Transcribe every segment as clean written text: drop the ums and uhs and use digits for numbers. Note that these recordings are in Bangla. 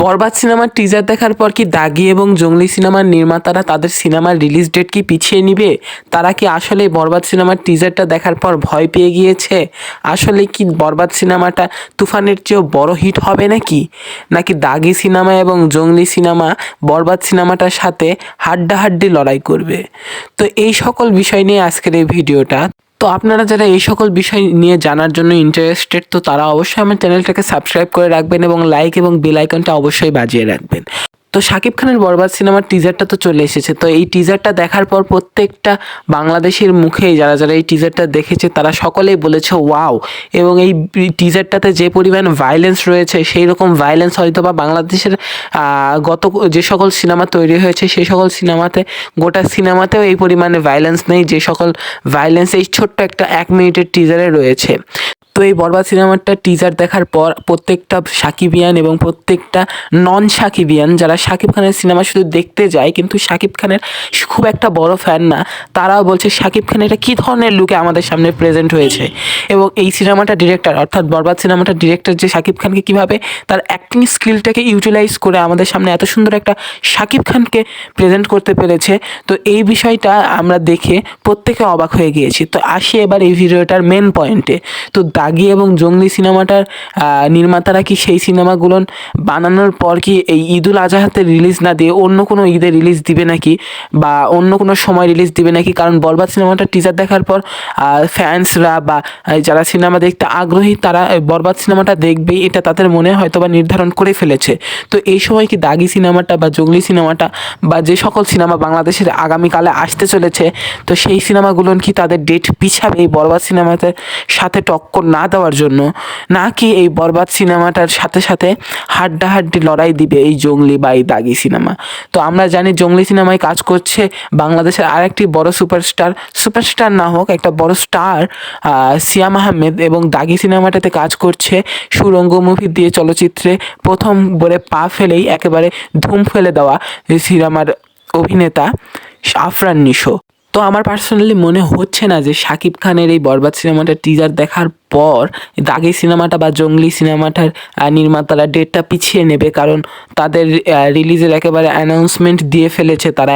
বরবাদ সিনেমার টিজার দেখার পর কি দাগি এবং জঙ্গলি সিনেমার নির্মাতারা তাদের সিনেমার রিলিজ ডেট কি পিছিয়ে নিবে? তারা কি আসলে বরবাদ সিনেমার টিজারটা দেখার পর ভয় পেয়ে গিয়েছে? আসলে কি বরবাদ সিনেমাটা তুফানের চেয়েও বড় হিট হবে নাকি দাগি সিনেমা এবং জঙ্গলি সিনেমা বরবাদ সিনেমাটার সাথে হাড্ডাহাড্ডি লড়াই করবে? তো এই সকল বিষয় নিয়ে আজকের এই ভিডিওটা। তো আপনারা যারা এই সকল বিষয় নিয়ে জানার জন্য ইন্টারেস্টেড, তো তারা অবশ্যই আমার চ্যানেলটাকে সাবস্ক্রাইব করে রাখবেন এবং লাইক এবং বেল আইকনটা অবশ্যই বাজিয়ে রাখবেন। তো শাকিব খানের বরবাদ সিনেমার টিজারটা তো চলে এসেছে। তো এই টিজারটা দেখার পর প্রত্যেকটা বাংলাদেশের মুখেই যারা যারা এই টিজারটা দেখেছে তারা সকলেই বলেছে ওয়াও, এবং এই টিজারটাতে যে পরিমাণ ভায়োলেন্স রয়েছে সেই রকম ভায়োলেন্স হয়তো বা বাংলাদেশের গত যে সকল সিনেমা তৈরি হয়েছে সেই সকল সিনেমাতে, গোটা সিনেমাতেও এই পরিমাণে ভায়োলেন্স নেই যে সকল ভায়োলেন্স এই ছোট্ট একটা 1 মিনিটের টিজারে রয়েছে। তো এই বরবাদ সিনেমাটার টিজার দেখার পর প্রত্যেকটা সাকিবিয়ান এবং প্রত্যেকটা নন সাকিবিয়ান যারা শাকিব খানের সিনেমা শুধু দেখতে যায় কিন্তু শাকিব খানের খুব একটা বড় ফ্যান না, তারাও বলছে শাকিব খান এটা কী ধরনের লুকে আমাদের সামনে প্রেজেন্ট হয়েছে। এবং এই সিনেমাটা ডিরেক্টর অর্থাৎ বরবাদ সিনেমাটার ডিরেক্টর যে শাকিব খানকে কীভাবে তার অ্যাক্টিং স্কিলটাকে ইউটিলাইজ করে আমাদের সামনে এত সুন্দর একটা শাকিব খানকে প্রেজেন্ট করতে পেরেছে, তো এই বিষয়টা আমরা দেখে প্রত্যেকে অবাক হয়ে গিয়েছি। তো আসি এবার এই ভিডিওটার মেন পয়েন্টে। তো দাগি এবং জঙ্গলি সিনেমাটার নির্মাতারা কি সেই সিনেমাগুলো বানানোর পর কি এই ঈদুল আজহাতে রিলিজ না দিয়ে অন্য কোনো ঈদে রিলিজ দিবে নাকি, বা অন্য কোনো সময় রিলিজ দিবে নাকি? কারণ বরবাদ সিনেমাটার টিজার দেখার পর ফ্যান্সরা বা যারা সিনেমা দেখতে আগ্রহী তারা বরবাদ সিনেমাটা দেখবেই, এটা তাদের মনে হয়তো বা নির্ধারণ করে ফেলেছে। তো এই সময় কি দাগি সিনেমাটা বা জঙ্গলি সিনেমাটা বা যে সকল সিনেমা বাংলাদেশের আগামীকালে আসতে চলেছে, তো সেই সিনেমাগুলো কি তাদের ডেট পিছাবে এই বরবাদ সিনেমাতে সাথে টক্কর না দেওয়ার জন্য, নাকি এই বরবাদ সিনেমাটার সাথে সাথে হাড্ডাহাড্ডি লড়াই দিবে এই জঙ্গলি বা এই দাগি সিনেমা? তো আমরা জানি জঙ্গলি সিনেমায় কাজ করছে বাংলাদেশের আরেকটি বড় সুপারস্টার না হোক একটা বড় স্টার সিয়াম আহমেদ, এবং দাগি সিনেমাটাতে কাজ করছে সুরঙ্গ মুভি দিয়ে চলচ্চিত্রে প্রথম বলে পা ফেলেই একেবারে ধুম ফেলে দেওয়া সিনেমার অভিনেতা আফরান নিশো। তো আমার পার্সোনালি মনে হচ্ছে না যে শাকিব খানের এই বরবাদ সিনেমাটার টিজার দেখার পর দাগি সিনেমাটা বা জঙ্গলি সিনেমাটার নির্মাতারা ডেটটা পিছিয়ে নেবে, কারণ তাদের রিলিজের একেবারে অ্যানাউন্সমেন্ট দিয়ে ফেলেছে। তারা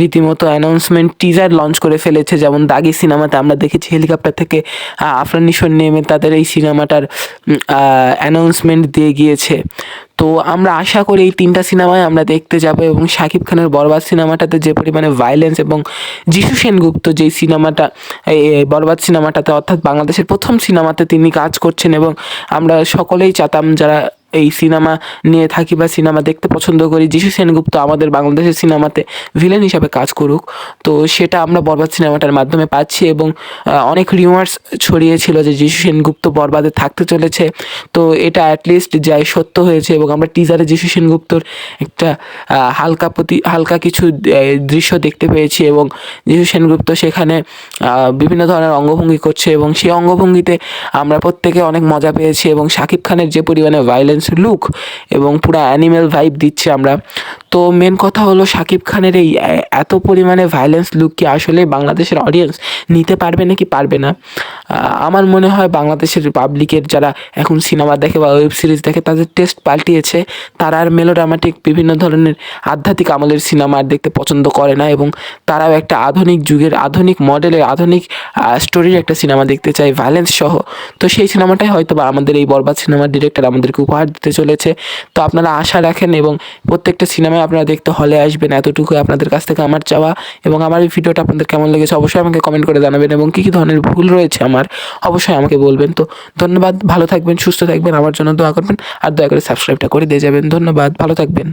রীতিমতো অ্যানাউন্সমেন্ট টিজার লঞ্চ করে ফেলেছে। যেমন দাগি সিনেমাতে আমরা দেখেছি হেলিকপ্টার থেকে আফরান নিশো নেমে তাদের এই সিনেমাটার অ্যানাউন্সমেন্ট দিয়ে গিয়েছে। তো আমরা আশা করি এই 3টা সিনেমায় আমরা দেখতে যাব, এবং শাকিব খানের বরবাদ সিনেমাটাতে যে পরিমাণে ভায়োলেন্স, এবং যিশু সেনগুপ্ত যেই সিনেমাটা বরবাদ সিনেমাটাতে অর্থাৎ বাংলাদেশের প্রথম সিনেমাতে তিনি কাজ করছেন, এবং আমরা সকলেই চাতাম যারা এই সিনেমা নিয়ে থাকি বা সিনেমা দেখতে পছন্দ করি যিশু সেনগুপ্ত আমাদের বাংলাদেশের সিনেমাতে ভিলেন হিসাবে কাজ করুক। তো সেটা আমরা বরবাদ সিনেমাটার মাধ্যমে পাচ্ছি, এবং অনেক রিউমার্স ছড়িয়েছিল যে যিশু সেনগুপ্ত বরবাদে থাকতে চলেছে। তো এটা অ্যাটলিস্ট যাই সত্য হয়েছে, এবং আমরা টিজারে যিশু সেনগুপ্তর একটা হালকা কিছু দৃশ্য দেখতে পেয়েছি, এবং যিশু সেনগুপ্ত সেখানে বিভিন্ন ধরনের অঙ্গভঙ্গি করছে, এবং সেই অঙ্গভঙ্গিতে আমরা প্রত্যেকে অনেক মজা পেয়েছি। এবং শাকিব খানের যে পরিমাণে ভায়োলেন্স লুক এবং পুরো অ্যানিমেল ভাইব দিচ্ছে আমরা। তো মেন কথা হলো শাকিব খানের এই এত পরিমাণে ভায়োলেন্স লুক কি আসলে বাংলাদেশের অডিয়েন্স নিতে পারবে নাকি পারবে না? আমার মনে হয় বাংলাদেশের পাবলিকের যারা এখন সিনেমা দেখে বা ওয়েব সিরিজ দেখে তাদের টেস্ট পাল্টিয়েছে। তারা আর মেলোড্রামাটিক বিভিন্ন ধরনের আধ্যাত্মিক আমলের সিনেমা আর দেখতে পছন্দ করে না, এবং তারাও একটা আধুনিক যুগের আধুনিক মডেলের আধুনিক স্টোরির একটা সিনেমা দেখতে চায় ভায়োলেন্স সহ। তো সেই সিনেমাটাই হয়তো বা আমাদের এই বরবাদ সিনেমার ডিরেক্টর আমাদেরকে উপহার দিতে চলেছে। তো আপনারা আশা রাখেন এবং প্রত্যেকটা সিনেমায় আপনারা দেখতে হলে আসবেন, এতটুকু আপনাদের কাছ থেকে আমার চাওয়া। এবং আমার এই ভিডিওটা আপনাদের কেমন লেগেছে অবশ্যই আমাকে কমেন্ট করে জানাবেন, এবং কী কী ধরনের ভুল রয়েছে আমার অবশ্যই আমাকে বলবেন। তো ধন্যবাদ, ভালো থাকবেন, সুস্থ থাকবেন, আমার জন্য দোয়া করবেন, আর দয়া করে সাবস্ক্রাইবটা করে দিয়ে যাবেন। ধন্যবাদ, ভালো থাকবেন।